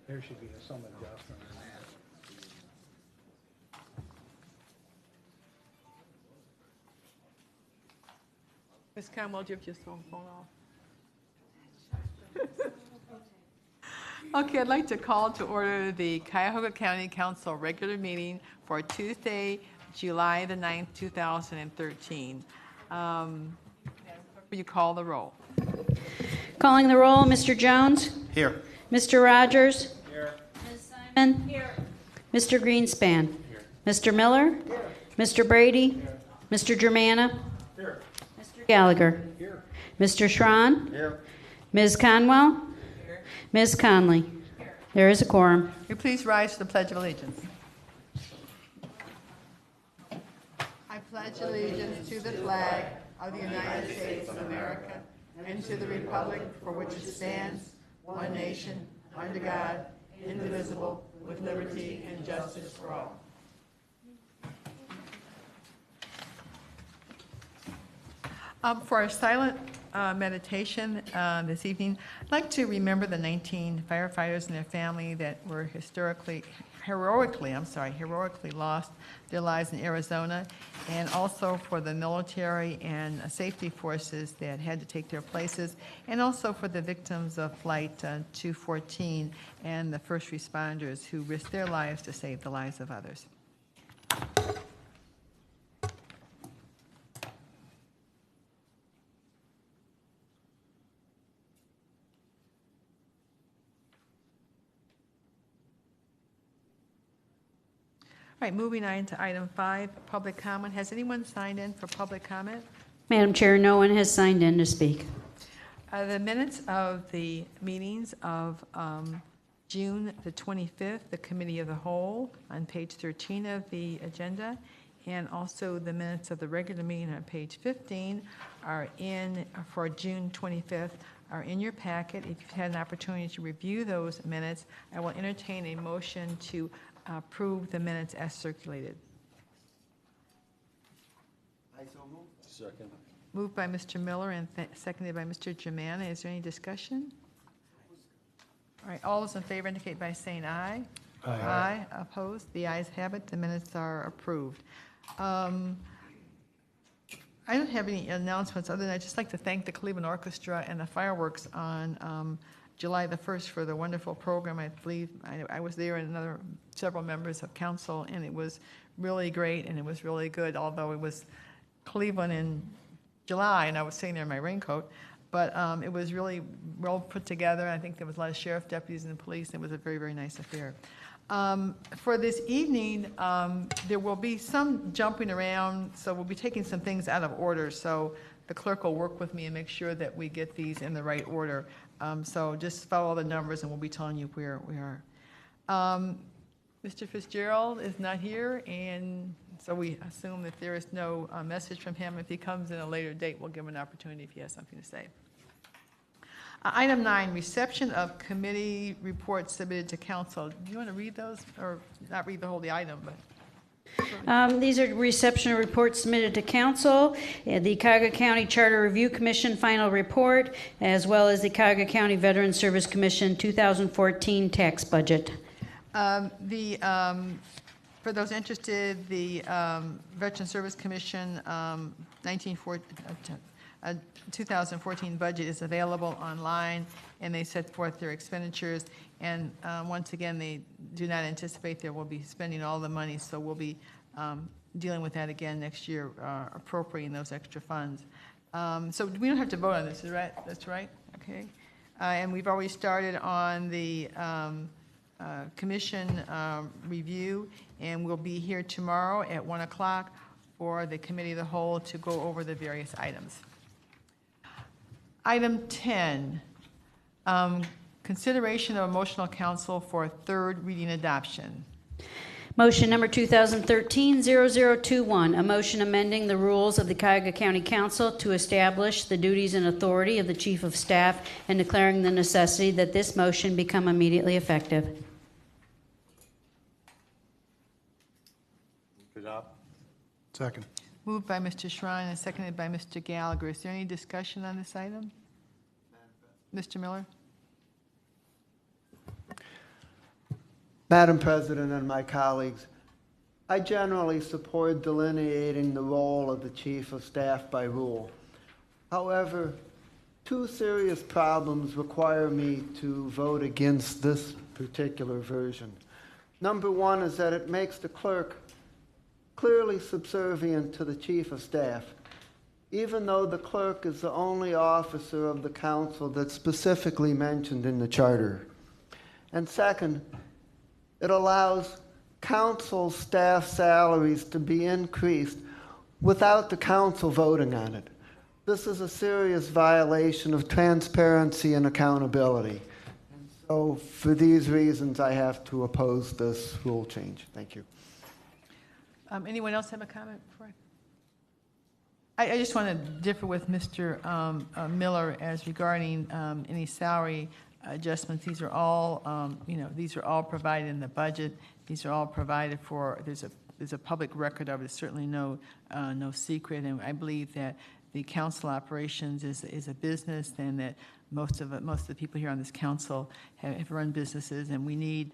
There should be some adjustment on that. Ms. Conwell, do you have your phone off? Okay, I'd like to call to order the Cuyahoga County Council regular meeting for Tuesday, July the 9th, 2013. Will you call the roll? Calling the roll, Mr. Jones? Here. Mr. Rogers? Here. Ms. Simon? Here. Mr. Greenspan? Here. Mr. Miller? Here. Mr. Brady? Here. Mr. Germana? Here. Mr. Gallagher? Here. Mr. Schron? Here. Ms. Conwell? Here. Ms. Conley? Here. There is a quorum. Will you please rise to the Pledge of Allegiance? I pledge allegiance to the flag of the United States of America and to the republic for which it stands, one nation, under God, indivisible, with liberty and justice for all. For our silent meditation this evening, I'd like to remember the 19 firefighters and their family that were heroically lost their lives in Arizona, and also for the military and safety forces that had to take their places, and also for the victims of Flight 214 and the first responders who risked their lives to save the lives of others. All right, moving on to item 5, public comment. Has anyone signed in for public comment? Madam Chair, no one has signed in to speak. The minutes of the meetings of June the 25th, the Committee of the Whole, on page 13 of the agenda, and also the minutes of the regular meeting on page 15 are in, for June 25th, are in your packet. If you've had an opportunity to review those minutes, I will entertain a motion to approve the minutes as circulated. I so move. Second. Moved by Mr. Miller and seconded by Mr. Germana. Is there any discussion? All right, all those in favor indicate by saying aye. Aye. Aye. Opposed? The ayes have it. The minutes are approved. I don't have any announcements other than I'd just like to thank the Cleveland Orchestra and the fireworks on July the 1st for the wonderful program. I believe I was there and several members of council, and it was really great and it was really good, although it was Cleveland in July and I was sitting there in my raincoat. But it was really well put together. I think there was a lot of sheriff deputies and police. It was a very, very nice affair. For this evening, there will be some jumping around, so we'll be taking some things out of order. So the clerk will work with me and make sure that we get these in the right order. So just follow the numbers and we'll be telling you where we are. Mr. Fitzgerald is not here, and so we assume that there is no message from him. If he comes in a later date, we'll give him an opportunity if he has something to say. Item 9, reception of committee reports submitted to council. Do you want to read those, or not read the whole item, but? These are reception of reports submitted to council, the Cuyahoga County Charter Review Commission final report, as well as the Cuyahoga County Veterans Service Commission 2014 tax budget. For those interested, the Veterans Service Commission 2014 budget is available online, and they set forth their expenditures. And once again, they do not anticipate there will be spending all the money, so we'll be dealing with that again next year, appropriating those extra funds. So we don't have to vote on this, is right? That's right? Okay. And we've already started on the commission review, and we'll be here tomorrow at 1 o'clock for the Committee of the Whole to go over the various items. Item 10, consideration of emotional counsel for third reading adoption. Motion number 2013-0021, a motion amending the rules of the Cuyahoga County Council to establish the duties and authority of the Chief of Staff and declaring the necessity that this motion become immediately effective. Second. Moved by Mr. Schrein and seconded by Mr. Gallagher. Is there any discussion on this item? Mr. Miller? Madam President and my colleagues, I generally support delineating the role of the Chief of Staff by rule. However, two serious problems require me to vote against this particular version. Number one is that it makes the clerk clearly subservient to the Chief of Staff, even though the clerk is the only officer of the council that's specifically mentioned in the charter. And second, it allows council staff salaries to be increased without the council voting on it. This is a serious violation of transparency and accountability. And so for these reasons, I have to oppose this rule change. Thank you. Anyone else have a comment before I just want to differ with Mr. Miller as regarding any salary adjustments. These are all, these are all provided in the budget. These are all provided for. There's a public record of it. It's certainly no secret. And I believe that the council operations is a business, and that most of the people here on this council have run businesses, and we need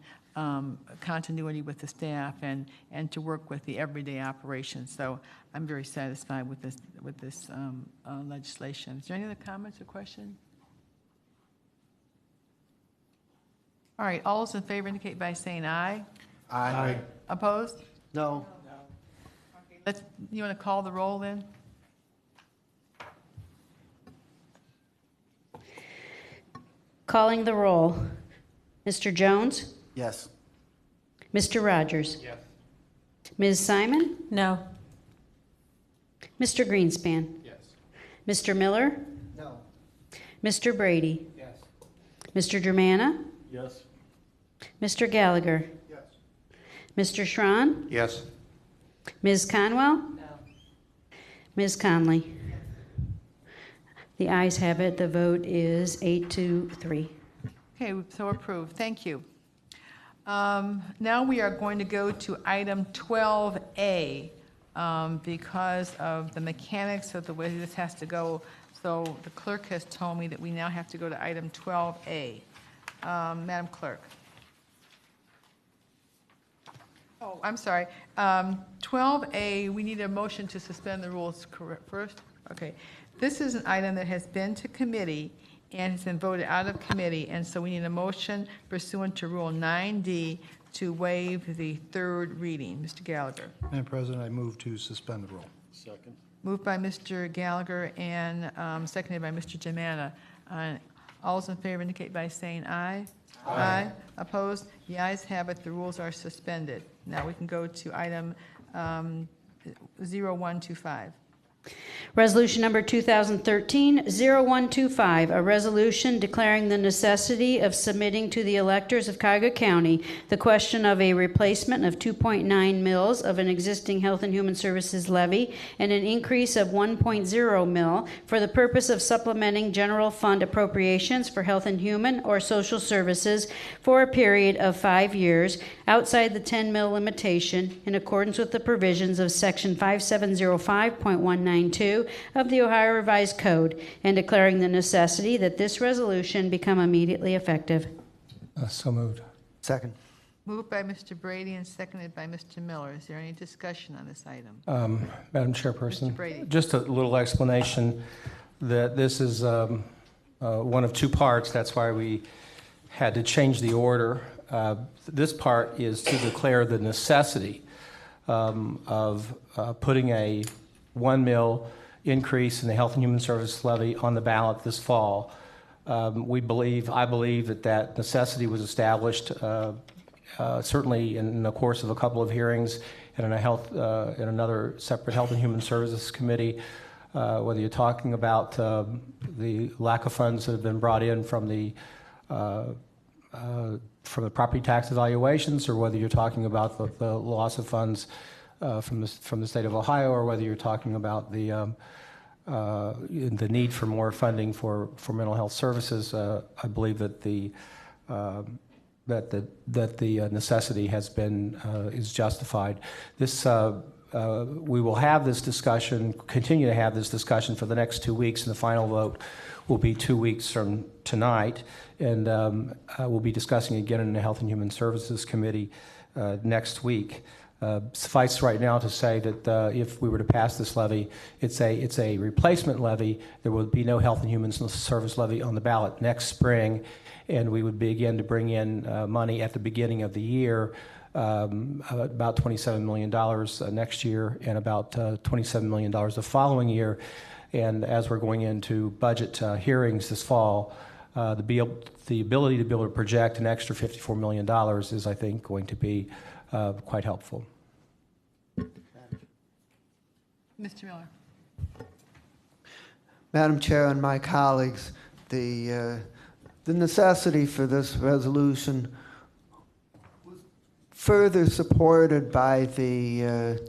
continuity with the staff and to work with the everyday operations. So I'm very satisfied with this legislation. Is there any other comments or questions? All right, all those in favor indicate by saying aye. Aye. Opposed? No. You want to call the roll then? Calling the roll. Mr. Jones? Yes. Mr. Rogers? Yes. Ms. Simon? No. Mr. Greenspan? Yes. Mr. Miller? No. Mr. Brady? Yes. Mr. Germana? Yes. Mr. Gallagher? Yes. Mr. Schron? Yes. Ms. Conwell? No. Ms. Conley? The ayes have it. The vote is 8-3. Okay, so approved. Thank you. Now we are going to go to item 12A because of the mechanics of the way this has to go. So the clerk has told me that we now have to go to item 12A. Madam Clerk. Oh, I'm sorry. 12A, we need a motion to suspend the rules first. Okay. This is an item that has been to committee and has been voted out of committee, and so we need a motion pursuant to Rule 9D to waive the third reading. Mr. Gallagher. Madam President, I move to suspend the rule. Second. Moved by Mr. Gallagher and seconded by Mr. Germana. All those in favor indicate by saying aye. Aye. Opposed? The ayes have it. The rules are suspended. Now we can go to item 0125. Resolution number 2013-0125, a resolution declaring the necessity of submitting to the electors of Cuyahoga County the question of a replacement of 2.9 mils of an existing Health and Human Services levy and an increase of 1.0 mil for the purpose of supplementing general fund appropriations for health and human or social services for a period of 5 years outside the 10 mil limitation in accordance with the provisions of Section 5705.192 of the Ohio Revised Code, and declaring the necessity that this resolution become immediately effective. So moved. Second. Moved by Mr. Brady and seconded by Mr. Miller. Is there any discussion on this item? Madam Chairperson, Mr. Brady. just a little explanation that this is one of two parts. That's why we had to change the order. This part is to declare the necessity of putting a 1 mil increase in the Health and Human Services levy on the ballot this fall. I believe that necessity was established certainly in the course of a couple of hearings and in another separate Health and Human Services committee. Whether you're talking about the lack of funds that have been brought in from the property tax evaluations, or whether you're talking about the loss of funds from the state of Ohio, or whether you're talking about the need for more funding for mental health services, I believe that the necessity has been is justified. This we will have this discussion, continue to have this discussion for the next 2 weeks, and the final vote will be 2 weeks from tonight. And we'll be discussing again in the Health and Human Services Committee next week. Suffice right now to say that if we were to pass this levy, it's a replacement levy. There will be no Health and Human Service levy on the ballot next spring, and we would begin to bring in money at the beginning of the year, about $27 million next year, and about $27 million the following year. And as we're going into budget hearings this fall, the ability to be able to project an extra $54 million is, I think, going to be quite helpful. Mr. Miller. Madam Chair and my colleagues, the necessity for this resolution was further supported by the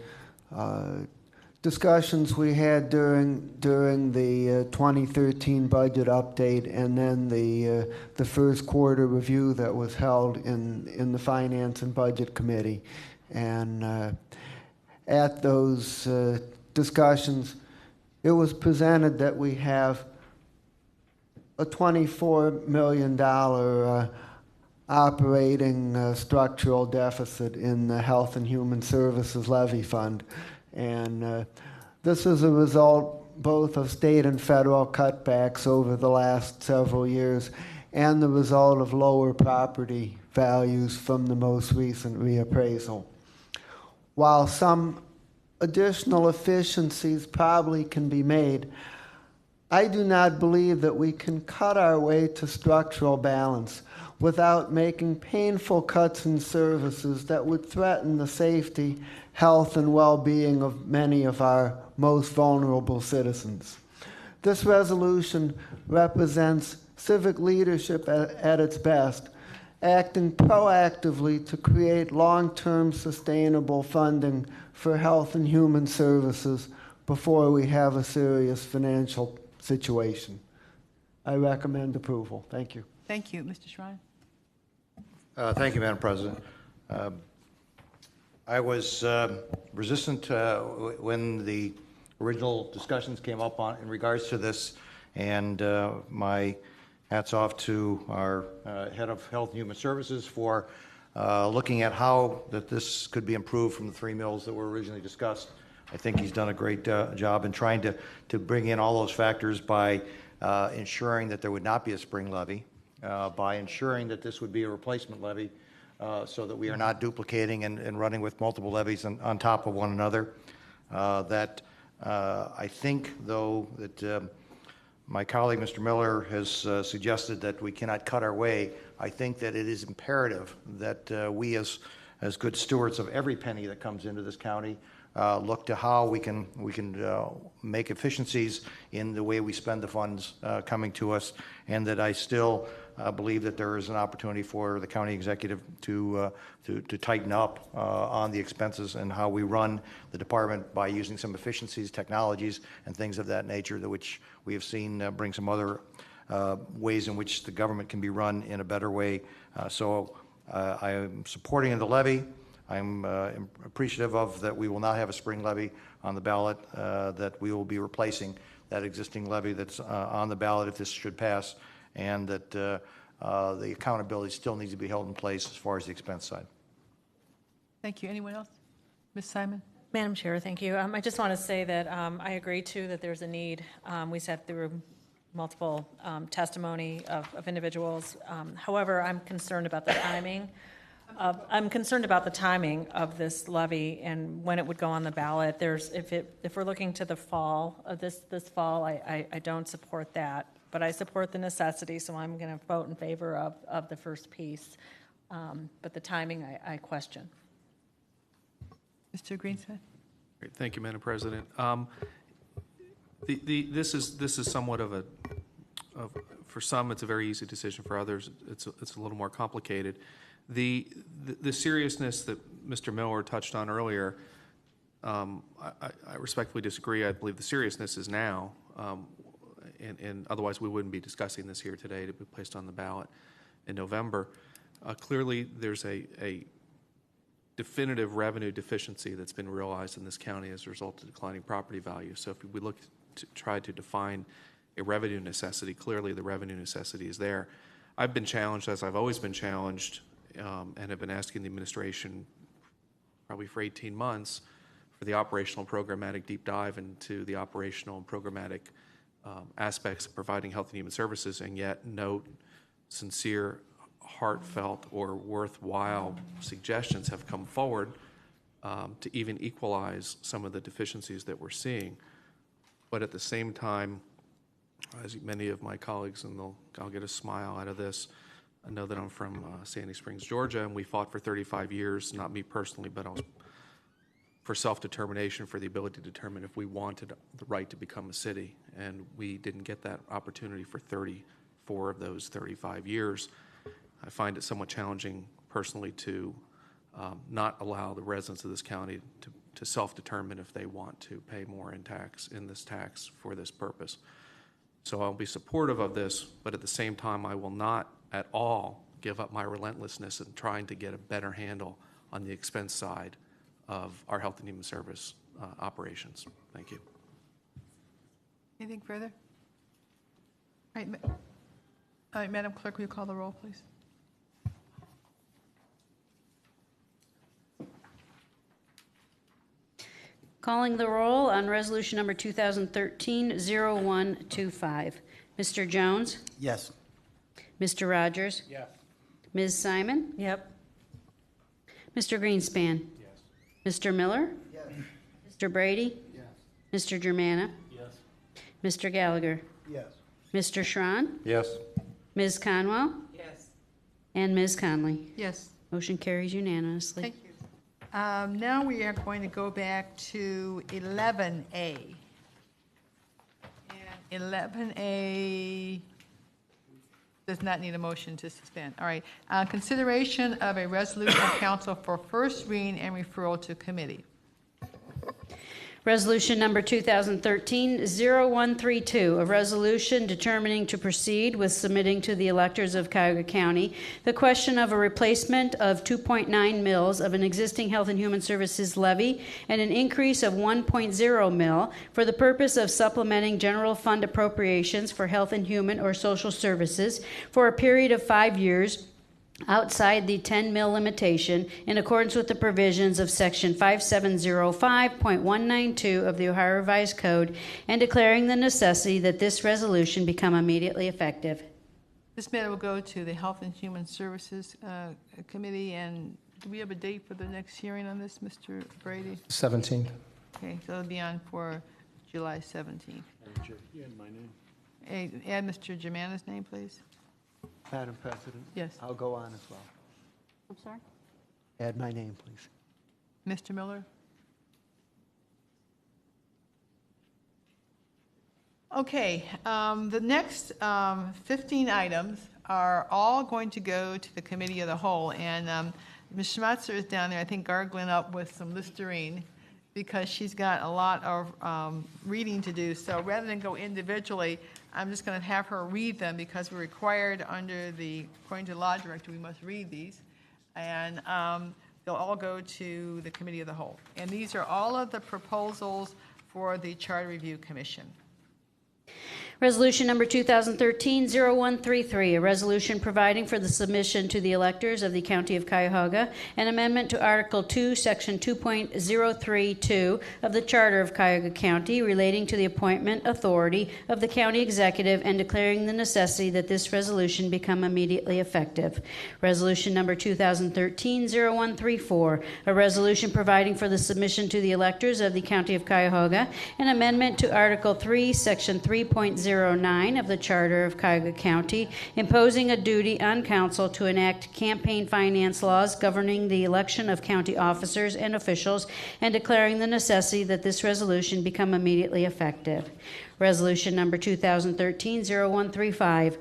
discussions we had during the 2013 budget update, and then the first quarter review that was held in the Finance and Budget Committee. And at those discussions, it was presented that we have a $24 million operating structural deficit in the Health and Human Services Levy Fund. And this is a result both of state and federal cutbacks over the last several years and the result of lower property values from the most recent reappraisal. While some additional efficiencies probably can be made, I do not believe that we can cut our way to structural balance without making painful cuts in services that would threaten the safety, health, and well-being of many of our most vulnerable citizens. This resolution represents civic leadership at its best, acting proactively to create long-term sustainable funding for health and human services before we have a serious financial situation. I recommend approval. Thank you. Thank you. Mr. Shrine? Thank you, Madam President. I was resistant when the original discussions came up in regards to this, and my hats off to our head of Health and Human Services for looking at how that this could be improved from the 3 mills that were originally discussed. I think he's done a great job in trying to bring in all those factors by ensuring that there would not be a spring levy, by ensuring that this would be a replacement levy, so that we are not duplicating and running with multiple levies on top of one another. I think, though, that my colleague, Mr. Miller, has suggested that we cannot cut our way. I think that it is imperative that we, as good stewards of every penny that comes into this county, look to how we can make efficiencies in the way we spend the funds coming to us, and that I still believe that there is an opportunity for the county executive to tighten up on the expenses and how we run the department by using some efficiencies, technologies, and things of that nature, that which we have seen bring some other ways in which the government can be run in a better way. So I am supporting the levy. I'm appreciative of that we will not have a spring levy on the ballot, that we will be replacing that existing levy that's on the ballot if this should pass, and that the accountability still needs to be held in place as far as the expense side. Thank you. Anyone else? Ms. Simon? Madam Chair, thank you. I just want to say that I agree, too, that there's a need. We sat through multiple testimony of individuals. However, I'm concerned about the timing. I'm concerned about the timing of this levy and when it would go on the ballot. If we're looking to the fall of this fall, I don't support that, but I support the necessity, so I'm going to vote in favor of the first piece. But the timing, I question. Mr. Greensmith? Great. Thank you, Madam President. This is somewhat of for some it's a very easy decision. For others, it's a little more complicated. The seriousness that Mr. Miller touched on earlier, I respectfully disagree. I believe the seriousness is now, and otherwise we wouldn't be discussing this here today to be placed on the ballot in November. Clearly, there's a definitive revenue deficiency that's been realized in this county as a result of declining property value. So if we look to try to define a revenue necessity, clearly the revenue necessity is there. I've been challenged, as I've always been challenged, and have been asking the administration probably for 18 months for the operational programmatic deep dive into the operational and programmatic aspects of providing health and human services, and yet no sincere, heartfelt, or worthwhile suggestions have come forward to even equalize some of the deficiencies that we're seeing. But at the same time, as many of my colleagues, and I'll get a smile out of this, I know that I'm from Sandy Springs, Georgia, and we fought for 35 years, not me personally, but I was for self-determination, for the ability to determine if we wanted the right to become a city. And we didn't get that opportunity for 34 of those 35 years. I find it somewhat challenging personally to not allow the residents of this county to self-determine if they want to pay more in this tax for this purpose. So I'll be supportive of this, but at the same time, I will not at all give up my relentlessness in trying to get a better handle on the expense side of our health and human service operations. Thank you. Anything further? All right, Madam Clerk, will you call the roll, please? Calling the roll on resolution number 2013-0125. Mr. Jones? Yes. Mr. Rogers? Yes. Ms. Simon? Yep. Mr. Greenspan? Yes. Mr. Miller? Yes. Mr. Brady? Yes. Mr. Germana? Yes. Mr. Gallagher? Yes. Mr. Schron? Yes. Ms. Conwell? Yes. And Ms. Conley. Yes. Motion carries unanimously. Thank you. Now we are going to go back to 11A. And 11A does not need a motion to suspend. All right. Consideration of a resolution of council for first reading and referral to committee. Resolution number 2013-0132, a resolution determining to proceed with submitting to the electors of Cuyahoga County the question of a replacement of 2.9 mils of an existing Health and Human Services levy and an increase of 1.0 mil for the purpose of supplementing general fund appropriations for health and human or social services for a period of 5 years outside the 10 mil limitation in accordance with the provisions of Section 5705.192 of the Ohio Revised Code and declaring the necessity that this resolution become immediately effective. This matter will go to the Health and Human Services Committee, and do we have a date for the next hearing on this, Mr. Brady? 17th. Okay, so it'll be on for July 17th. You had my name. Add Mr. Germana's name, please. Madam President? Yes. I'll go on as well. I'm sorry? Add my name, please. Mr. Miller? Okay, the next 15 items are all going to go to the Committee of the Whole, and Ms. Schmatzer is down there, I think, gargling up with some Listerine, because she's got a lot of reading to do. So rather than go individually, I'm just going to have her read them, because we're required according to the law director, we must read these. And they'll all go to the Committee of the Whole. And these are all of the proposals for the Charter Review Commission. Resolution number 2013-0133, a resolution providing for the submission to the electors of the County of Cuyahoga an amendment to Article 2, Section 2.032 of the Charter of Cuyahoga County relating to the appointment authority of the county executive and declaring the necessity that this resolution become immediately effective. Resolution number 2013-0134, a resolution providing for the submission to the electors of the County of Cuyahoga an amendment to Article 3, Section 3.09 of the Charter of Cuyahoga County, imposing a duty on council to enact campaign finance laws governing the election of county officers and officials and declaring the necessity that this resolution become immediately effective. Resolution number 2013-0135.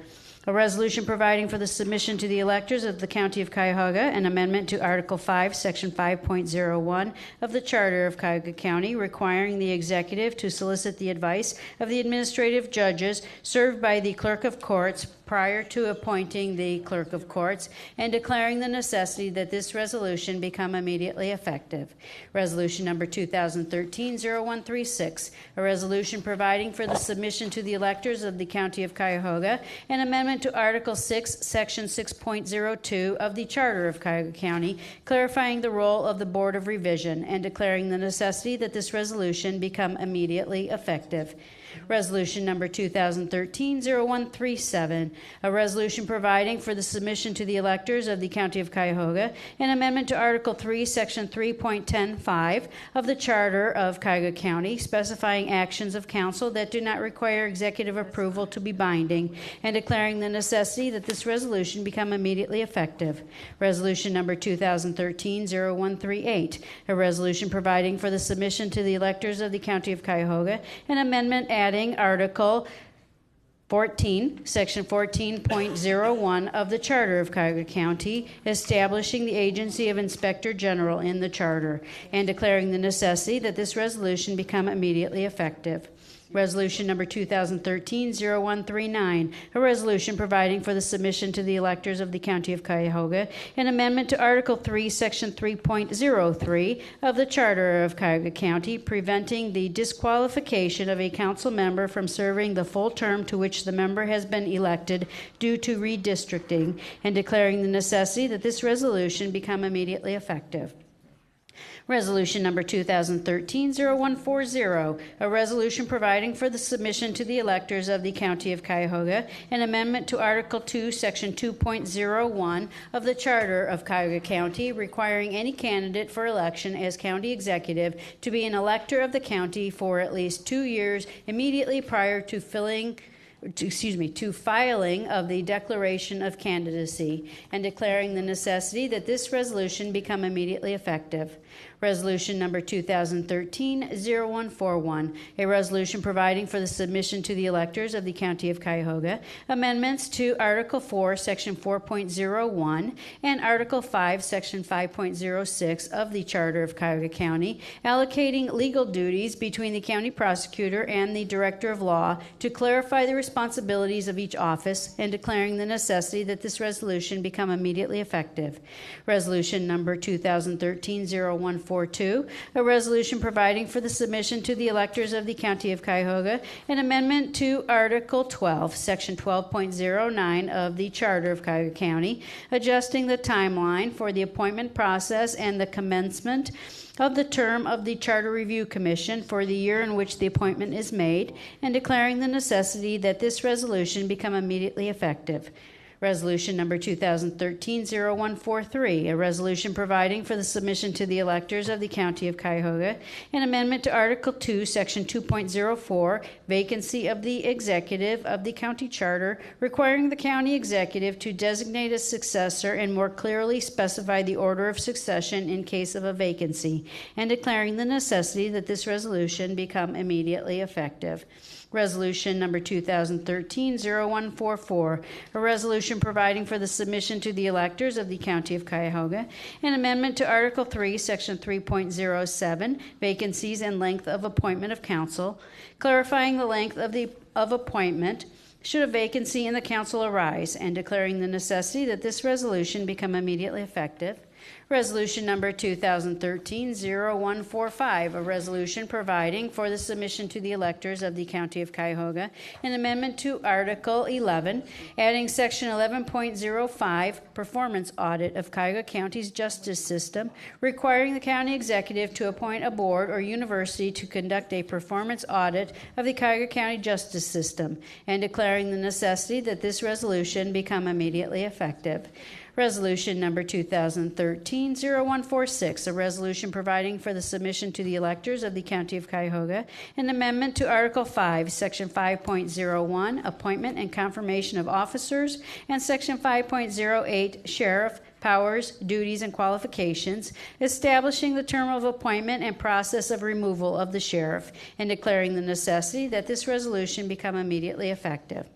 A resolution providing for the submission to the electors of the County of Cuyahoga an amendment to Article 5, Section 5.01 of the Charter of Cuyahoga County, requiring the executive to solicit the advice of the administrative judges served by the clerk of courts prior to appointing the clerk of courts and declaring the necessity that this resolution become immediately effective. Resolution number 2013-0136, a resolution providing for the submission to the electors of the County of Cuyahoga an amendment to Article 6, Section 6.02 of the Charter of Cuyahoga County, clarifying the role of the Board of Revision and declaring the necessity that this resolution become immediately effective. Resolution number 2013-0137, a resolution providing for the submission to the electors of the County of Cuyahoga an amendment to Article 3, Section 3.105 of the Charter of Cuyahoga County, specifying actions of council that do not require executive approval to be binding, and declaring the necessity that this resolution become immediately effective. Resolution number 2013-0138, a resolution providing for the submission to the electors of the County of Cuyahoga an amendment adding Article 14, Section 14.01 of the Charter of Cuyahoga County, establishing the agency of Inspector General in the Charter, and declaring the necessity that this resolution become immediately effective. Resolution number 2013-0139, a resolution providing for the submission to the electors of the County of Cuyahoga an amendment to Article 3, Section 3.03 of the Charter of Cuyahoga County, preventing the disqualification of a council member from serving the full term to which the member has been elected due to redistricting, and declaring the necessity that this resolution become immediately effective. Resolution number 2013-0140, a resolution providing for the submission to the electors of the County of Cuyahoga an amendment to Article 2, Section 2.01 of the Charter of Cuyahoga County, requiring any candidate for election as county executive to be an elector of the county for at least 2 years immediately prior to filing of the declaration of candidacy, and declaring the necessity that this resolution become immediately effective. Resolution number 2013-0141, a resolution providing for the submission to the electors of the County of Cuyahoga amendments to Article 4, Section 4.01 and Article 5, Section 5.06 of the Charter of Cuyahoga County, allocating legal duties between the county prosecutor and the director of law to clarify the responsibilities of each office, and declaring the necessity that this resolution become immediately effective. Resolution number 2013-0142, a resolution providing for the submission to the electors of the County of Cuyahoga an amendment to Article 12, Section 12.09 of the Charter of Cuyahoga County, adjusting the timeline for the appointment process and the commencement of the term of the Charter Review Commission for the year in which the appointment is made, and declaring the necessity that this resolution become immediately effective. Resolution number 2013-0143, a resolution providing for the submission to the electors of the County of Cuyahoga an amendment to Article 2, Section 2.04, vacancy of the executive of the county charter, requiring the county executive to designate a successor and more clearly specify the order of succession in case of a vacancy, and declaring the necessity that this resolution become immediately effective. Resolution number 2013-0144, a resolution providing for the submission to the electors of the County of Cuyahoga an amendment to Article 3, Section 3.07, vacancies and length of appointment of council, clarifying the length of appointment should a vacancy in the council arise, and declaring the necessity that this resolution become immediately effective. Resolution number 2013-0145, a resolution providing for the submission to the electors of the County of Cuyahoga an amendment to Article 11, adding Section 11.05, performance audit of Cuyahoga County's justice system, requiring the county executive to appoint a board or university to conduct a performance audit of the Cuyahoga County justice system, and declaring the necessity that this resolution become immediately effective. Resolution number 2013-0146, a resolution providing for the submission to the electors of the County of Cuyahoga an amendment to Article 5, Section 5.01, appointment and confirmation of officers, and Section 5.08, sheriff powers, duties, and qualifications, establishing the term of appointment and process of removal of the sheriff, and declaring the necessity that this resolution become immediately effective.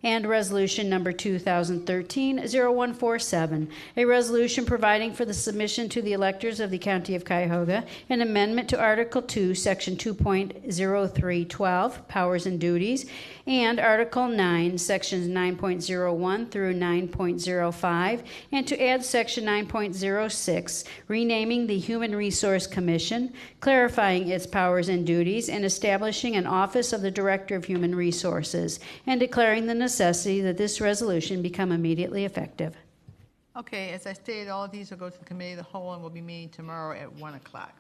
And resolution number 2013-0147, a resolution providing for the submission to the electors of the County of Cuyahoga an amendment to Article 2, Section 2.0312, Powers and Duties, and Article 9, Sections 9.01 through 9.05, and to add Section 9.06, renaming the Human Resource Commission, clarifying its powers and duties, and establishing an Office of the Director of Human Resources, and declaring the necessity that this resolution become immediately effective. Okay, as I stated, all of these will go to the committee of the whole and will be meeting tomorrow at 1 o'clock.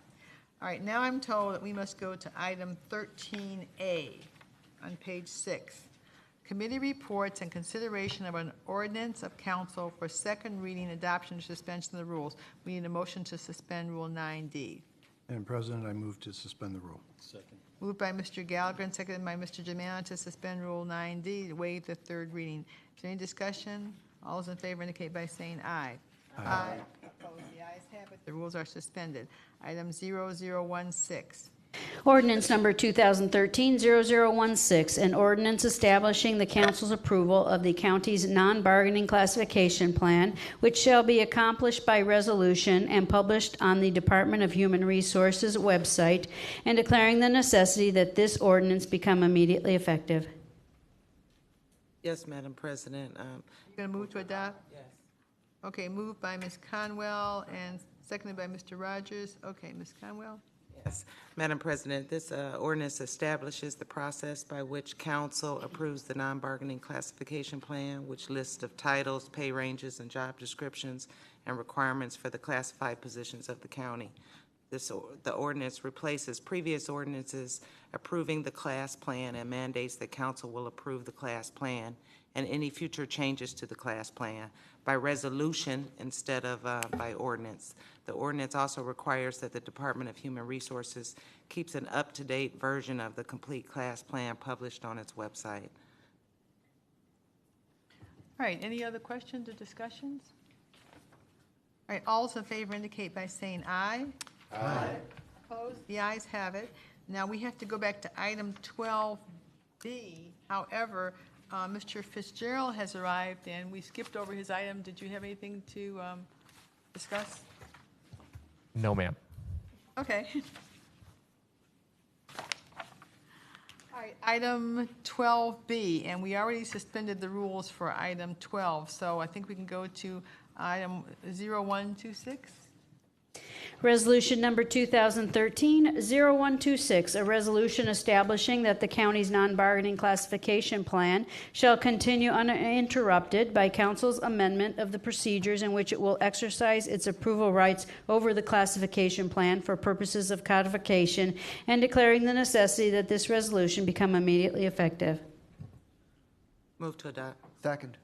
All right, now I'm told that we must go to item 13A on page 6. Committee reports and consideration of an ordinance of council for second reading, adoption, or suspension of the rules. We need a motion to suspend Rule 9D. Madam President, I move to suspend the rule. Moved by Mr. Gallagher and seconded by Mr. Germano to suspend Rule 9D, to waive the third reading. Is there any discussion? All those in favor indicate by saying aye. Aye. Opposed? The ayes have it. The rules are suspended. Item 0016. Ordinance number 2013-0016, an ordinance establishing the council's approval of the county's non-bargaining classification plan, which shall be accomplished by resolution and published on the Department of Human Resources website, and declaring the necessity that this ordinance become immediately effective. Yes, Madam President. You going to move to adopt? Yes. Okay, moved by Ms. Conwell and seconded by Mr. Rogers. Okay, Ms. Conwell? Yes, Madam President, this ordinance establishes the process by which council approves the non-bargaining classification plan, which lists of titles, pay ranges, and job descriptions and requirements for the classified positions of the county. The ordinance replaces previous ordinances approving the class plan and mandates that council will approve the class plan and any future changes to the class plan by resolution instead of by ordinance. The ordinance also requires that the Department of Human Resources keeps an up-to-date version of the complete class plan published on its website. All right, any other questions or discussions? All right, all those in favor indicate by saying aye. Aye. Opposed? The ayes have it. Now, we have to go back to item 12B. However, Mr. Fitzgerald has arrived, and we skipped over his item. Did you have anything to discuss? No, ma'am. Okay. All right, item 12B, and we already suspended the rules for item 12, so I think we can go to item 0126. Resolution number 2013-0126, a resolution establishing that the county's non-bargaining classification plan shall continue uninterrupted by council's amendment of the procedures in which it will exercise its approval rights over the classification plan for purposes of codification, and declaring the necessity that this resolution become immediately effective. Move to adopt. Second.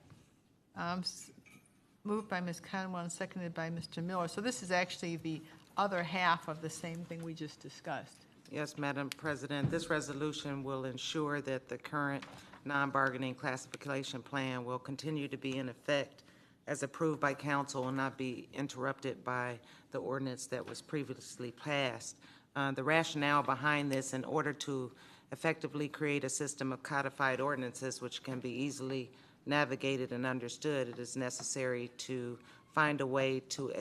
Moved by Ms. Conwell and seconded by Mr. Miller. So this is actually the other half of the same thing we just discussed. Yes, Madam President, this resolution will ensure that the current non-bargaining classification plan will continue to be in effect as approved by council and not be interrupted by the ordinance that was previously passed. The rationale behind this, in order to effectively create a system of codified ordinances which can be easily navigated and understood, it is necessary to find a way to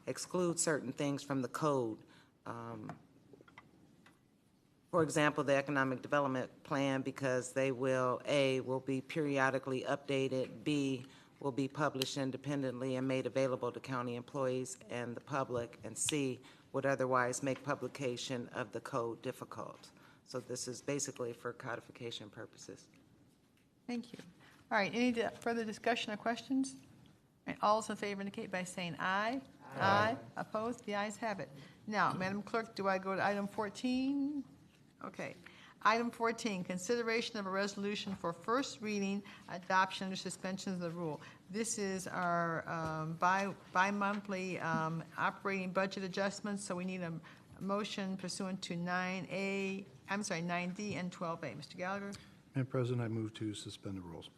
exclude certain things from the code. For example, the economic development plan, because they will, A, will be periodically updated, B, will be published independently and made available to county employees and the public, and C, would otherwise make publication of the code difficult. So this is basically for codification purposes. Thank you. All right, any further discussion or questions? All right, all those in favor indicate by saying aye. Aye. Opposed? The ayes have it. Now, Madam Clerk, do I go to item 14? Okay. Item 14, consideration of a resolution for first reading, adoption, or suspension of the rule. This is our bi-monthly operating budget adjustments, so we need a motion pursuant to 9D and 12A. Mr. Gallagher? Madam President, I move to suspend the rules.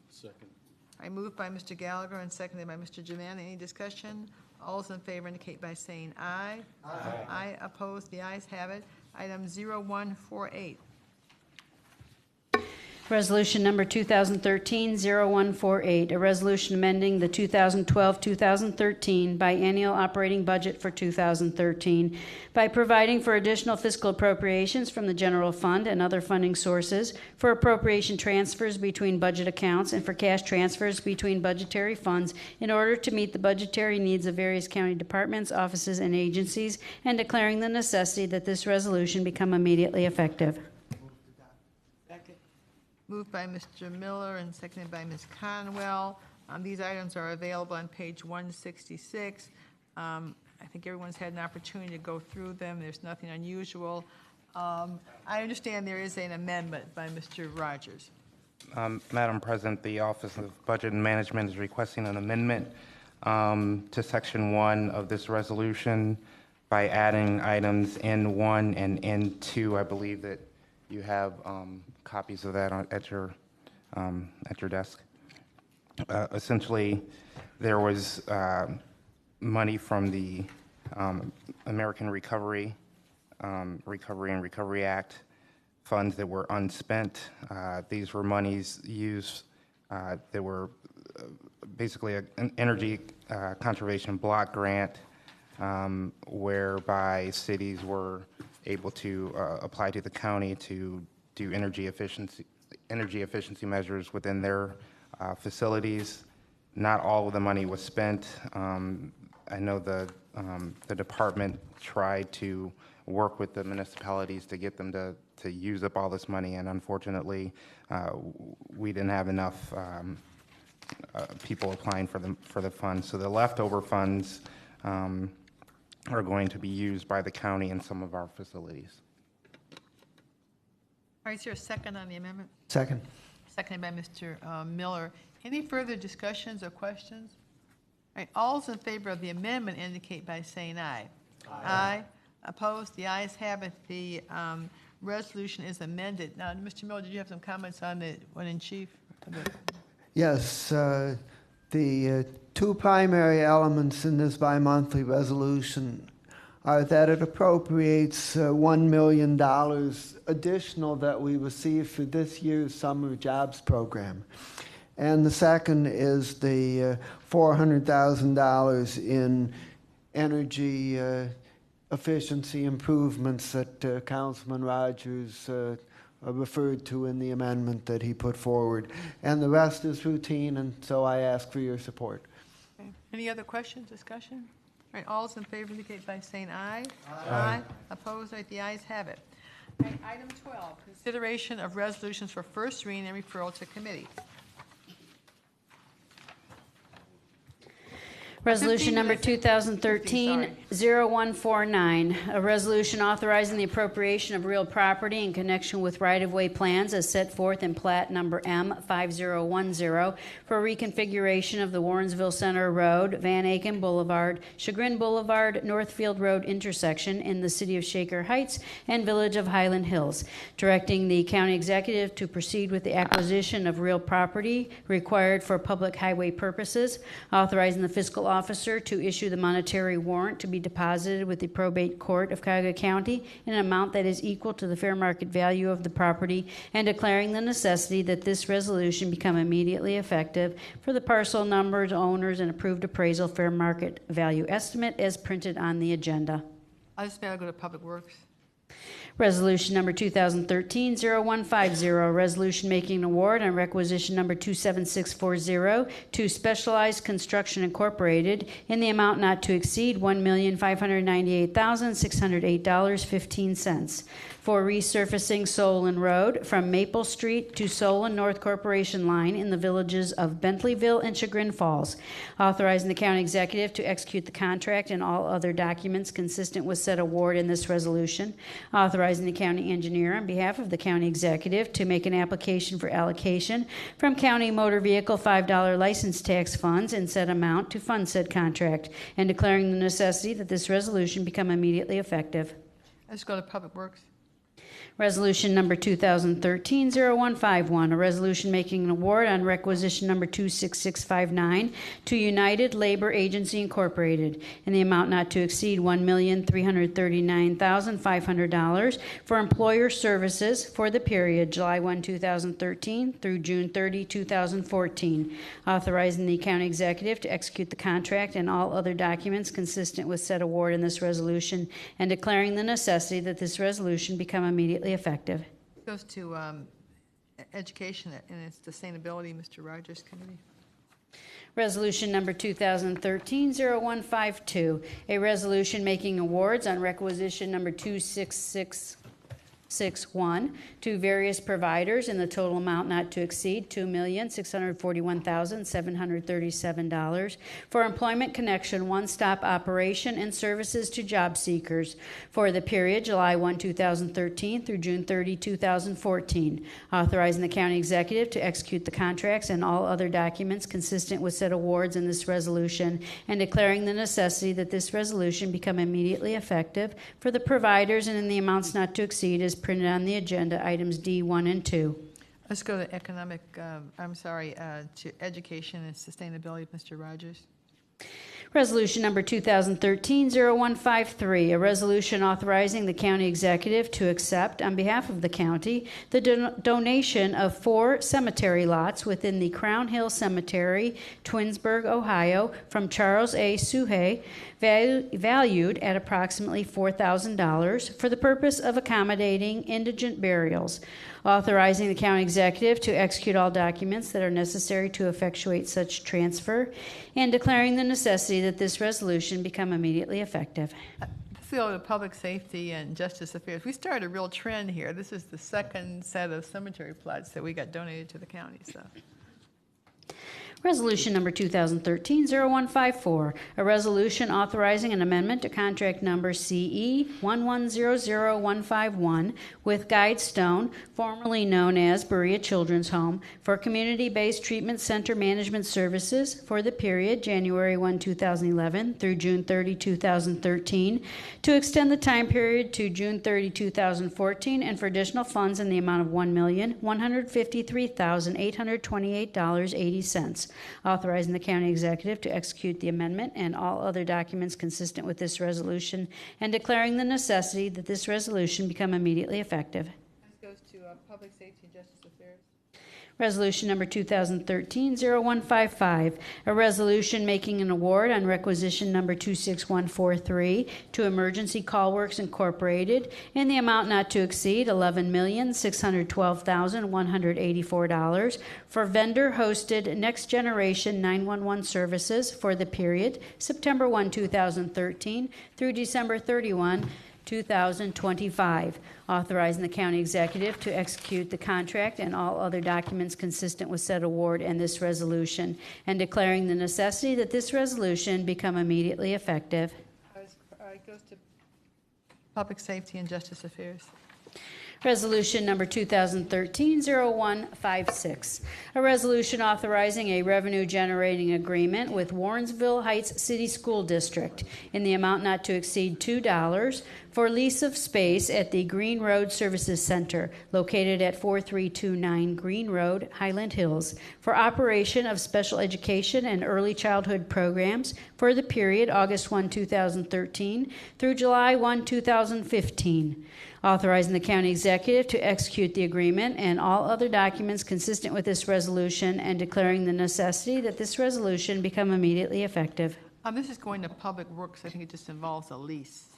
I moved by Mr. Gallagher and seconded by Mr. Germano. Any discussion? All those in favor indicate by saying aye. Aye. Aye, opposed, the ayes have it. Item 0148. Resolution number 2013-0148, a resolution amending the 2012-2013 biennial operating budget for 2013 by providing for additional fiscal appropriations from the general fund and other funding sources, for appropriation transfers between budget accounts, and for cash transfers between budgetary funds in order to meet the budgetary needs of various county departments, offices, and agencies, and declaring the necessity that this resolution become immediately effective. Moved by Mr. Miller and seconded by Ms. Conwell. These items are available on page 166. I think everyone's had an opportunity to go through them. There's nothing unusual. I understand there is an amendment by Mr. Rogers. Madam President, the Office of Budget and Management is requesting an amendment to Section 1 of this resolution by adding items N1 and N2. I believe that you have copies of that at your desk. Essentially, there was money from the American Recovery and Recovery Act funds that were unspent. These were monies used that were basically an energy conservation block grant whereby cities were able to apply to the county to do energy efficiency measures within their facilities. Not all of the money was spent. I know the department tried to work with the municipalities to get them to use up all this money, and unfortunately, we didn't have enough people applying for the funds. So the leftover funds are going to be used by the county in some of our facilities. All right, is there a second on the amendment? Second. Seconded by Mr. Miller. Any further discussions or questions? All right, all those in favor of the amendment indicate by saying aye. Aye. Opposed? The ayes have it. The resolution is amended. Now, Mr. Miller, did you have some comments on the one in chief? Yes, the two primary elements in this bi-monthly resolution are that it appropriates $1 million additional that we received for this year's summer jobs program. And the second is the $400,000 in energy efficiency improvements that Councilman Rogers referred to in the amendment that he put forward. And the rest is routine, and so I ask for your support. Okay. Any other questions, discussion? All right, all those in favor indicate by saying aye. Aye. Opposed? All right, the ayes have it. All right, item 12, consideration of resolutions for first reading and referral to committee. Resolution number 2013-0149, a resolution authorizing the appropriation of real property in connection with right-of-way plans as set forth in plat number M5010 for reconfiguration of the Warrensville Center Road, Van Aken Boulevard, Chagrin Boulevard, Northfield Road intersection in the city of Shaker Heights and village of Highland Hills, directing the county executive to proceed with the acquisition of real property required for public highway purposes, authorizing the fiscal officer to issue the monetary warrant to be deposited with the probate court of Cuyahoga County in an amount that is equal to the fair market value of the property, and declaring the necessity that this resolution become immediately effective for the parcel numbers, owners, and approved appraisal fair market value estimate as printed on the agenda. I just may go to Public Works. Resolution number 2013-0150, resolution making an award on requisition number 27640 to Specialized Construction Incorporated in the amount not to exceed $1,598,608.15 for resurfacing Solon Road from Maple Street to Solon North Corporation Line in the villages of Bentleyville and Chagrin Falls, authorizing the county executive to execute the contract and all other documents consistent with said award in this resolution, authorizing the county engineer on behalf of the county executive to make an application for allocation from county motor vehicle $5 license tax funds in said amount to fund said contract, and declaring the necessity that this resolution become immediately effective. Let's go to Public Works. Resolution number 2013-0151, a resolution making an award on requisition number 26659 to United Labor Agency Incorporated in the amount not to exceed $1,339,500 for employer services for the period July 1, 2013 through June 30, 2014, authorizing the county executive to execute the contract and all other documents consistent with said award in this resolution, and declaring the necessity that this resolution become immediately effective. Goes to Education and its Sustainability, Mr. Rogers Committee. Resolution number 2013-0152, a resolution making awards on requisition number 26661 to various providers in the total amount not to exceed $2,641,737 for employment connection one-stop operation and services to job seekers for the period July 1, 2013 through June 30, 2014, authorizing the county executive to execute the contracts and all other documents consistent with said awards in this resolution, and declaring the necessity that this resolution become immediately effective for the providers and in the amounts not to exceed as printed on the agenda, items D, 1, and 2. Let's go to to Education and Sustainability, Mr. Rogers. Resolution number 2013-0153, a resolution authorizing the county executive to accept, on behalf of the county, the donation of 4 cemetery lots within the Crown Hill Cemetery, Twinsburg, Ohio, from Charles A. Suhay, valued at approximately $4,000 for the purpose of accommodating indigent burials, authorizing the county executive to execute all documents that are necessary to effectuate such transfer, and declaring the necessity that this resolution become immediately effective. Field of Public Safety and Justice Affairs. We started a real trend here. This is the second set of cemetery plots that we got donated to the county. So, Resolution number 2013-0154, a resolution authorizing an amendment to contract number CE 1100151 with Guidestone, formerly known as Berea Children's Home, for community-based treatment center management services for the period January 1, 2011 through June 30, 2013, to extend the time period to June 30, 2014, and for additional funds in the amount of $1,153,828.80. Authorizing the county executive to execute the amendment and all other documents consistent with this resolution, and declaring the necessity that this resolution become immediately effective. this goes to Public Safety and Justice Affairs. Resolution number 2013-0155, a resolution making an award on requisition number 26143 to Emergency Call Works Incorporated in the amount not to exceed $11,612,184 for vendor-hosted Next Generation 911 services for the period September 1, 2013 through December 31, 2025, authorizing the county executive to execute the contract and all other documents consistent with said award and this resolution, and declaring the necessity that this resolution become immediately effective. It goes to Public Safety and Justice Affairs. Resolution number 2013-0156, a resolution authorizing a revenue-generating agreement with Warrensville Heights City School District in the amount not to exceed $2 for lease of space at the Green Road Services Center located at 4329 Green Road, Highland Hills, for operation of special education and early childhood programs for the period August 1, 2013 through July 1, 2015. Authorizing the county executive to execute the agreement and all other documents consistent with this resolution, and declaring the necessity that this resolution become immediately effective. This is going to Public Works. I think it just involves a lease.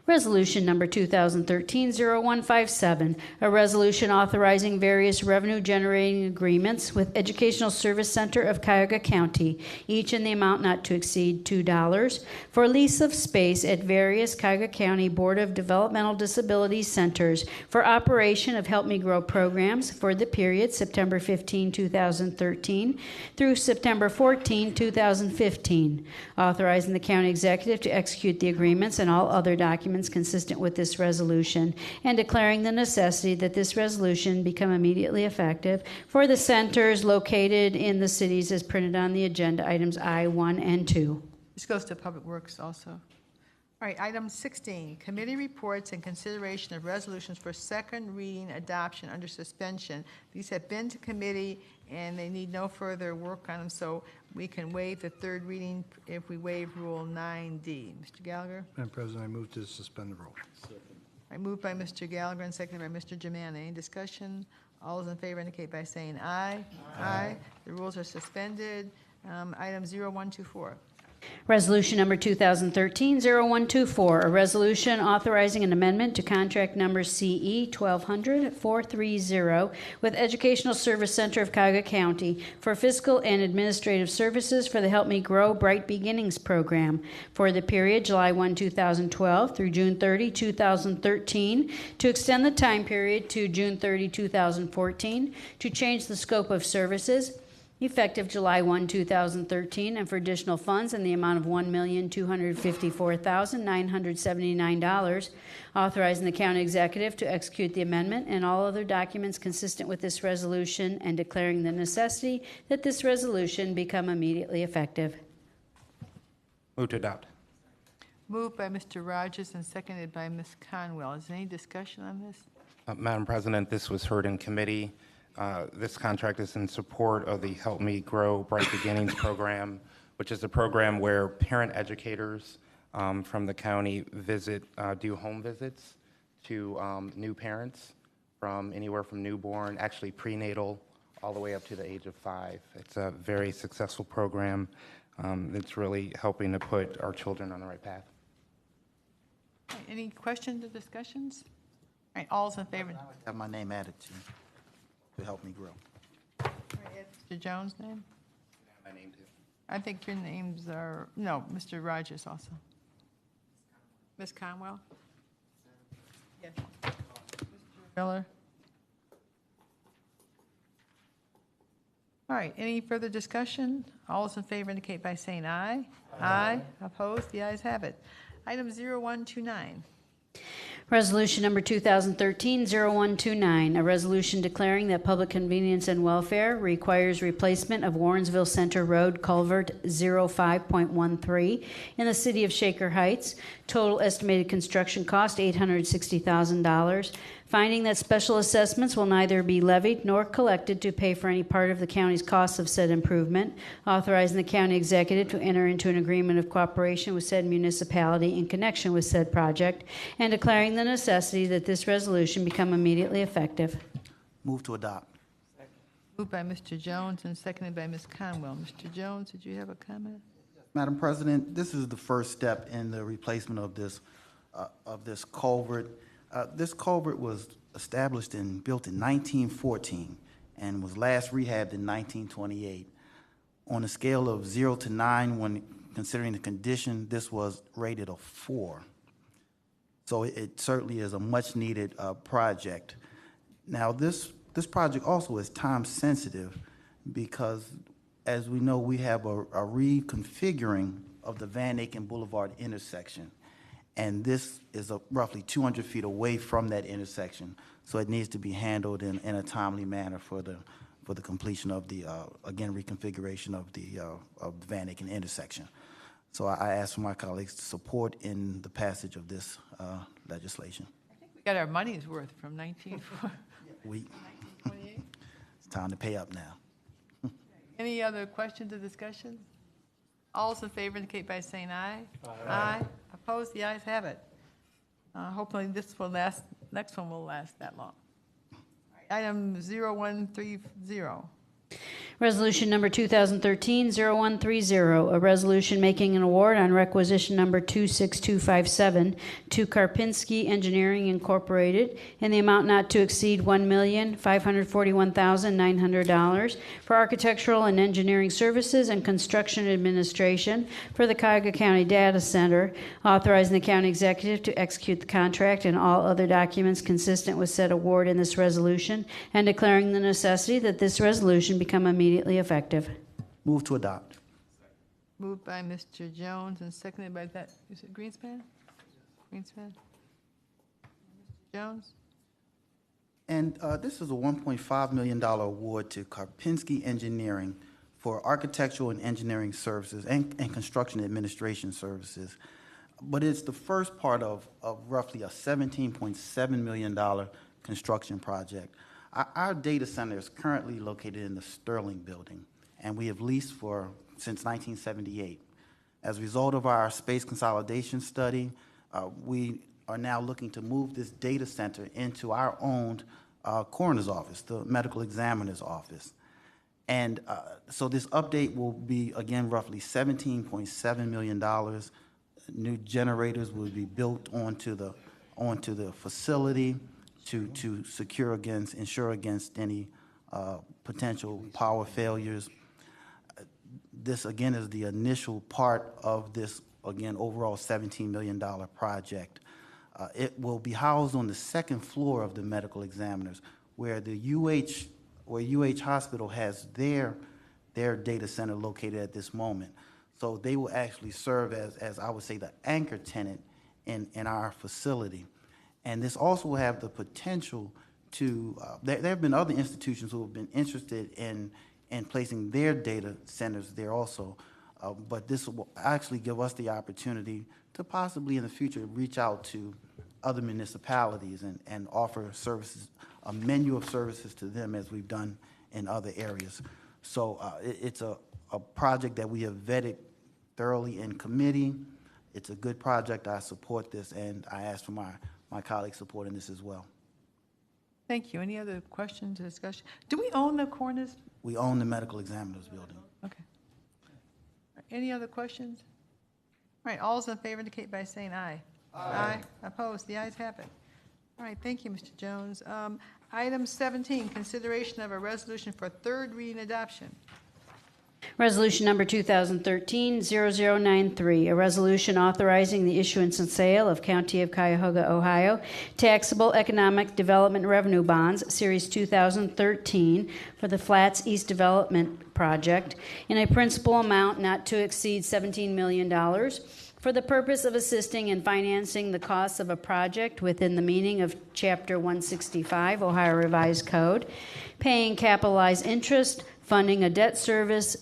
Resolution number 2013-0157, a resolution authorizing various revenue-generating agreements with Educational Service Center of Cuyahoga County, each in the amount not to exceed $2, for lease of space at various Cuyahoga County Board of Developmental Disability centers for operation of Help Me Grow programs for the period September 15, 2013 through September 14, 2015, authorizing the county executive to execute the agreements and all other documents consistent with this resolution, and declaring the necessity that this resolution become immediately effective for the centers located in the cities as printed on the agenda, items I, 1, and 2. This goes to Public Works also. All right, item 16, committee reports and consideration of resolutions for second reading adoption under suspension. These have been to committee, and they need no further work on them, so we can waive the third reading if we waive Rule 9D. Mr. Gallagher? Madam President, I move to suspend the rule. I move by Mr. Gallagher and seconded by Mr. Jemana. Any discussion? All those in favor indicate by saying aye. Aye. The rules are suspended. Item 0124. Resolution number 2013-0124, a resolution authorizing an amendment to contract number CE 1200-430 with Educational Service Center of Cuyahoga County for fiscal and administrative services for the Help Me Grow Bright Beginnings program for the period July 1, 2012 through June 30, 2013, to extend the time period to June 30, 2014, to change the scope of services effective July 1, 2013, and for additional funds in the amount of $1,254,979, authorizing the county executive to execute the amendment and all other documents consistent with this resolution, and declaring the necessity that this resolution become immediately effective. Move to adopt. Moved by Mr. Rogers and seconded by Ms. Conwell. Is there any discussion on this? Madam President, this was heard in committee. This contract is in support of the Help Me Grow Bright Beginnings program, which is a program where parent educators from the county do home visits to new parents from anywhere from newborn, actually prenatal, all the way up to the age of 5. It's a very successful program that's really helping to put our children on the right path. All right, any questions or discussions? All right, all's in favor. Have my name added to Help Me Grow. All right, Mr. Jones' name? My name too. I think your names are, no, Mr. Rogers also. Ms. Conwell? Yes. Mr. Miller? All right, any further discussion? All those in favor indicate by saying aye. Aye. Opposed? The ayes have it. Item 0129. Resolution number 2013-0129, a resolution declaring that public convenience and welfare requires replacement of Warrensville Center Road Culvert 05.13 in the city of Shaker Heights. Total estimated construction cost $860,000. Finding that special assessments will neither be levied nor collected to pay for any part of the county's costs of said improvement, authorizing the county executive to enter into an agreement of cooperation with said municipality in connection with said project, and declaring the necessity that this resolution become immediately effective. Move to adopt. Moved by Mr. Jones and seconded by Ms. Conwell. Mr. Jones, did you have a comment? Madam President, this is the first step in the replacement of this culvert. This culvert was established and built in 1914 and was last rehabbed in 1928. On a scale of 0 to 9, when considering the condition, this was rated a 4. So it certainly is a much-needed project. Now, this project also is time-sensitive because, as we know, we have a reconfiguring of the Van Aken Boulevard intersection. And this is roughly 200 feet away from that intersection, so it needs to be handled in a timely manner for the completion of the again reconfiguration of the Van Aken intersection. So I ask for my colleagues to support in the passage of this legislation. I think we got our money's worth from 1928. It's time to pay up now. Any other questions or discussion? All those in favor indicate by saying aye. Aye. Opposed? The ayes have it. Hopefully this will last, next one will last that long. Item 0130. Resolution number 2013-0130, a resolution making an award on requisition number 26257 to Karpinski Engineering Incorporated in the amount not to exceed $1,541,900 for architectural and engineering services and construction administration for the Cuyahoga County Data Center, authorizing the county executive to execute the contract and all other documents consistent with said award in this resolution, and declaring the necessity that this resolution become immediately effective. Move to adopt. Moved by Mr. Jones and seconded by that, is it Greenspan? Greenspan? Mr. Jones? And this is a $1.5 million award to Karpinski Engineering for architectural and engineering services and construction administration services. but it's the first part of roughly a $17.7 million construction project. Our data center is currently located in the Sterling Building, and we have leased since 1978. As a result of our space consolidation study, we are now looking to move this data center into our owned coroner's office, the medical examiner's office. And so this update will be, again, roughly $17.7 million. New generators will be built onto the facility to ensure against any potential power failures. This, again, is the initial part of this, again, overall $17 million project. It will be housed on the second floor of the medical examiners, where UH Hospital has their data center located at this moment. So they will actually serve as I would say, the anchor tenant in our facility. And this also will have the potential to, there have been other institutions who have been interested in placing their data centers there also. But this will actually give us the opportunity to possibly in the future reach out to other municipalities and offer services, a menu of services to them as we've done in other areas. So it's a project that we have vetted thoroughly in committee. It's a good project. I support this, and I ask for my colleagues' support in this as well. Thank you. Any other questions or discussion? Do we own the coroner's? We own the medical examiner's building. Okay. Any other questions? All right, all's in favor indicate by saying aye. Aye. Opposed? The ayes have it. All right, thank you, Mr. Jones. Item 17, consideration of a resolution for third reading adoption. Resolution number 2013-0093, a resolution authorizing the issuance and sale of County of Cuyahoga, Ohio, taxable economic development revenue bonds, Series 2013, for the Flats East Development Project in a principal amount not to exceed $17 million for the purpose of assisting in financing the costs of a project within the meaning of Chapter 165, Ohio Revised Code, paying capitalized interest, funding a debt service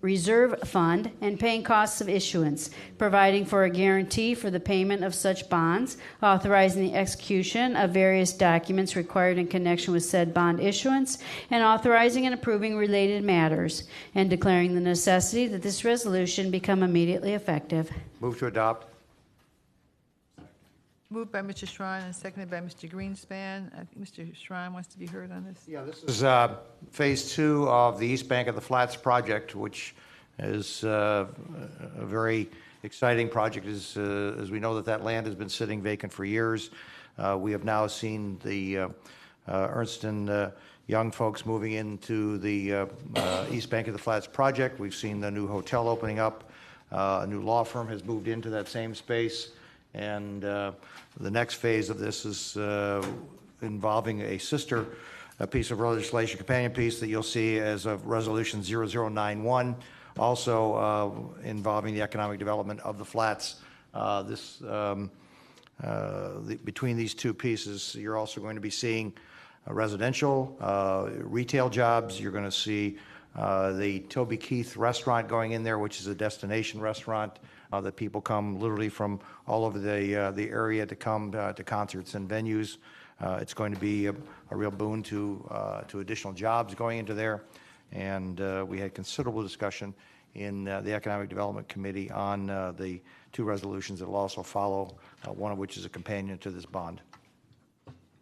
reserve fund, and paying costs of issuance, providing for a guarantee for the payment of such bonds, authorizing the execution of various documents required in connection with said bond issuance, and authorizing and approving related matters, and declaring the necessity that this resolution become immediately effective. Move to adopt. Moved by Mr. Schrein and seconded by Mr. Greenspan. I think Mr. Schrein wants to be heard on this. Yeah, this is Phase 2 of the East Bank of the Flats project, which is a very exciting project. As we know that land has been sitting vacant for years. We have now seen the Ernst & Young folks moving into the East Bank of the Flats project. We've seen the new hotel opening up. A new law firm has moved into that same space. And the next phase of this is involving a piece of legislation, companion piece that you'll see as of Resolution 0091, also involving the economic development of the Flats. Between these two pieces, you're also going to be seeing residential, retail jobs. You're going to see the Toby Keith restaurant going in there, which is a destination restaurant that people come literally from all over the area to come to concerts and venues. It's going to be a real boon to additional jobs going into there. And we had considerable discussion in the Economic Development Committee on the two resolutions that will also follow, one of which is a companion to this bond.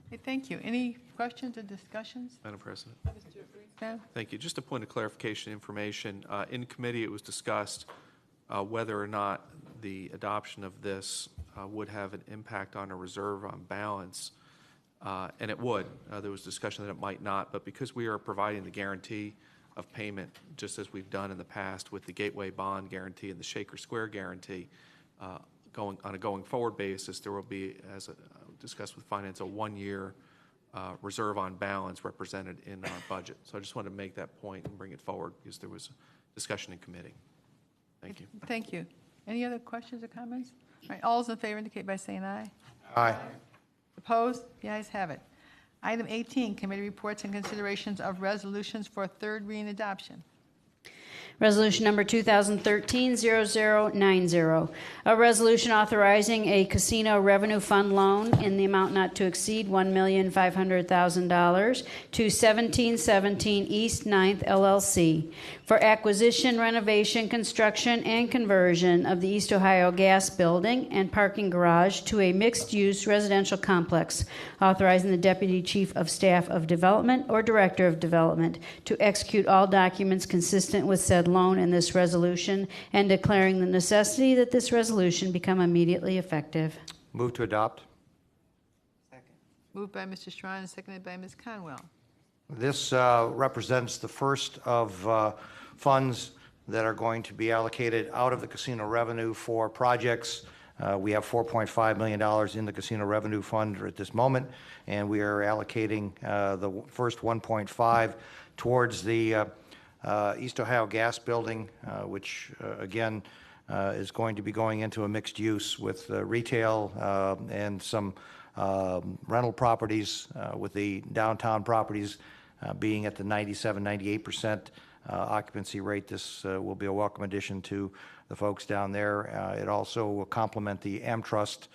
Okay, thank you. Any questions or discussions? Madam President. Mr. Greenspan? Thank you. Just a point of clarification information. In committee, it was discussed whether or not the adoption of this would have an impact on a reserve on balance, and it would. There was discussion that it might not, but because we are providing the guarantee of payment, just as we've done in the past with the Gateway Bond Guarantee and the Shaker Square Guarantee, on a going forward basis, there will be, as discussed with Finance, a one-year reserve on balance represented in our budget. So I just wanted to make that point and bring it forward because there was discussion in committee. Thank you. Thank you. Any other questions or comments? All right, all's in favor indicate by saying aye. Aye. Opposed? The ayes have it. Item 18, committee reports and considerations of resolutions for third reading adoption. Resolution number 2013-0090, a resolution authorizing a casino revenue fund loan in the amount not to exceed $1,500,000 to 1717 East 9th LLC for acquisition, renovation, construction, and conversion of the East Ohio Gas Building and parking garage to a mixed-use residential complex, authorizing the Deputy Chief of Staff of Development or Director of Development to execute all documents consistent with said loan in this resolution and declaring the necessity that this resolution become immediately effective. Move to adopt. Moved by Mr. Strawn and seconded by Ms. Conwell. This represents the first of funds that are going to be allocated out of the casino revenue for projects. We have $4.5 million in the casino revenue fund at this moment, and we are allocating the first 1.5 towards the East Ohio Gas Building, which again is going to be going into a mixed use with retail and some rental properties, with the downtown properties being at the 97-98% occupancy rate. This will be a welcome addition to the folks down there. It also will complement the AmTrust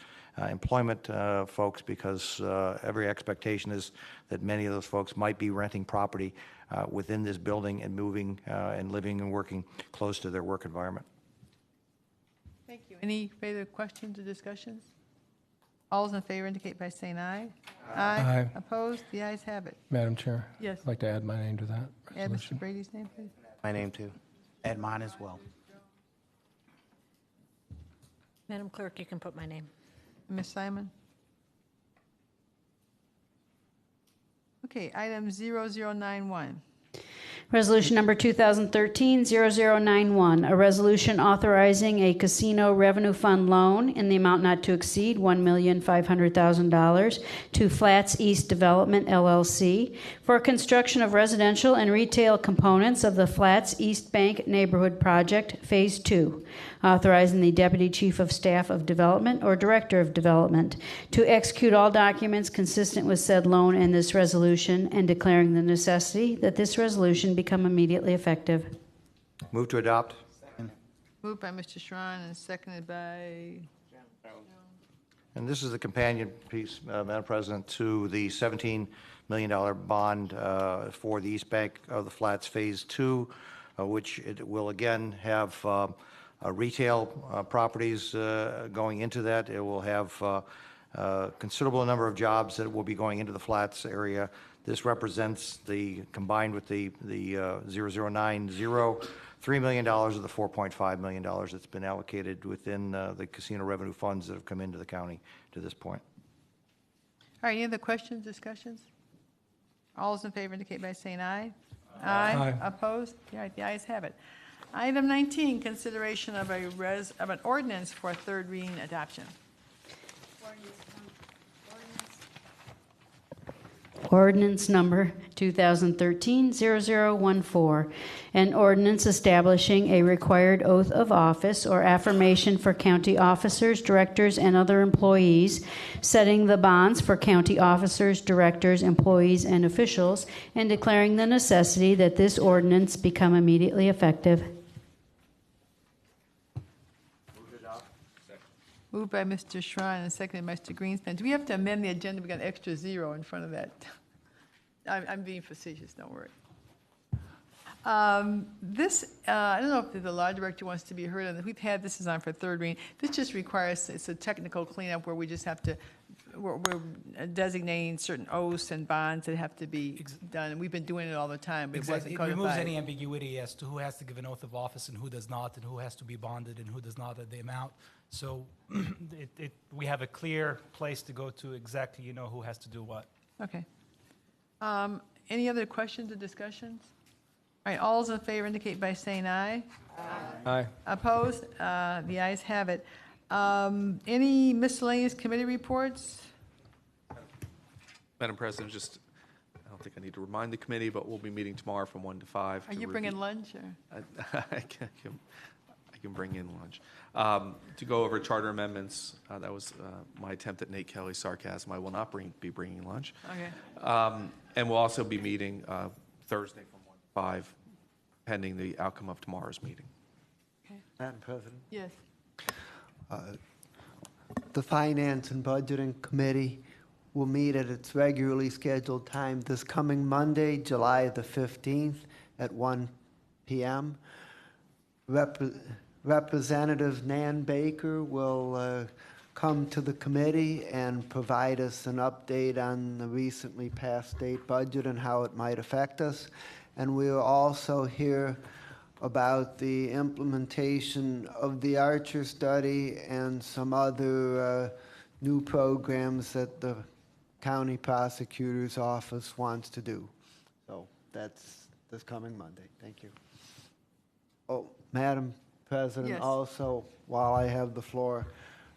employment folks, because every expectation is that many of those folks might be renting property within this building and moving and living and working close to their work environment. Thank you. Any further questions or discussions? All those in favor indicate by saying aye. Aye. Opposed? The ayes have it. Madam Chair? Yes. I'd like to add my name to that Add Mr. resolution. Brady's name, please. My name too. Add mine as well. Madam Clerk, you can put my name. Ms. Simon? Okay, item 0091. Resolution number 2013-0091, a resolution authorizing a casino revenue fund loan in the amount not to exceed $1,500,000 to Flats East Development LLC for construction of residential and retail components of the Flats East Bank Neighborhood Project Phase 2, authorizing the Deputy Chief of Staff of Development or Director of Development to execute all documents consistent with said loan in this resolution and declaring the necessity that this resolution become immediately effective. Move to adopt. Moved by Mr. Strawn and seconded by, And this is the companion piece, Madam President, to the $17 million bond for the East Bank of the Flats Phase 2, which it will again have retail properties going into that. It will have a considerable number of jobs that will be going into the Flats area. This represents the, combined with the 0090, $3 million of the $4.5 million that's been allocated within the casino revenue funds that have come into the county to this point. all right, any other questions, discussions? All those in favor indicate by saying aye. Aye. Opposed? All right, the ayes have it. Item 19, consideration of an ordinance for third reading adoption. Ordinance number 2013-0014, an ordinance establishing a required oath of office or affirmation for county officers, directors, and other employees, setting the bonds for county officers, directors, employees, and officials, and declaring the necessity that this ordinance become immediately effective. Moved by Mr. Shrine and seconded by Mr. Greenspan. Do we have to amend the agenda? We got an extra zero in front of that. I'm being facetious, don't worry. This, I don't know if the law director wants to be heard on this. We've had, this is on for third reading. This just requires, it's a technical cleanup where we just have to, we're designating certain oaths and bonds that have to be done. And we've been doing it all the time, but Exactly. it It removes wasn't any codified. ambiguity as to who has to give an oath of office and who does not, and who has to be bonded and who does not at the amount. So we have a clear place to go to exactly, who has to do what. Okay. Any other questions or discussions? All right, all those in favor indicate by saying aye. Aye. Opposed? The ayes have it. Any miscellaneous committee reports? Madam President, just, I don't think I need to remind the committee, but we'll be meeting tomorrow from 1 to 5. Are you bringing lunch, or? I can bring in lunch. To go over charter amendments, that was my attempt at Nate Kelly's sarcasm. I will not be bringing lunch. Okay. And we'll also be meeting Thursday from 1 to 5 pending the outcome of tomorrow's meeting. Madam President. Yes. The Finance and Budgeting Committee will meet at its regularly scheduled time this coming Monday, July the 15th at 1 p.m. Representative Nan Baker will come to the committee and provide us an update on the recently passed state budget and how it might affect us. And we will also hear about the implementation of the Archer study and some other new programs that the county prosecutor's office wants to do. So that's this coming Monday. Thank you. Oh, Madam President, Yes. also, while I have the floor,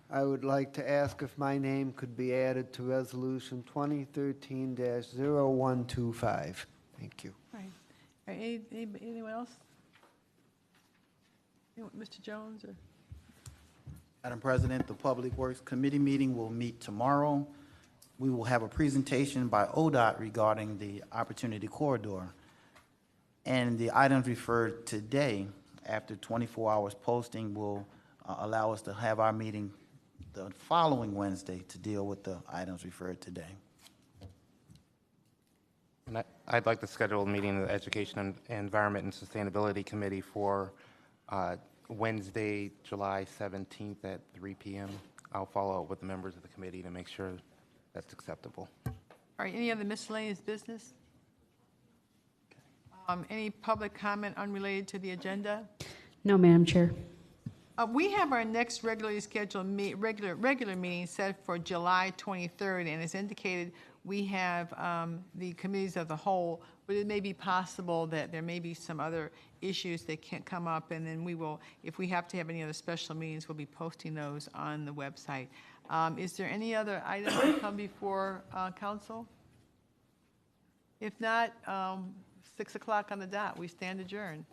I would like to ask if my name could be added to Resolution 2013-0125. Thank you. Right. All right, anyone else? Mr. Jones or? Madam President, the Public Works Committee meeting will meet tomorrow. We will have a presentation by ODOT regarding the Opportunity Corridor. And the items referred today, after 24 hours posting, will allow us to have our meeting the following Wednesday to deal with the items referred today. And I'd like to schedule a meeting of the Education, Environment, and Sustainability Committee for Wednesday, July 17th at 3 p.m. I'll follow up with the members of the committee to make sure that's acceptable. All right, any other miscellaneous business? Any public comment unrelated to the agenda? No, Madam Chair. We have our next regularly scheduled regular meeting set for July 23rd, and as indicated, we have the committees of the whole, but it may be possible that there may be some other issues that can't come up, and then we will, if we have to have any other special meetings, we'll be posting those on the website. Is there any other item to come before council? If not, 6 o'clock on the dot, we stand adjourned.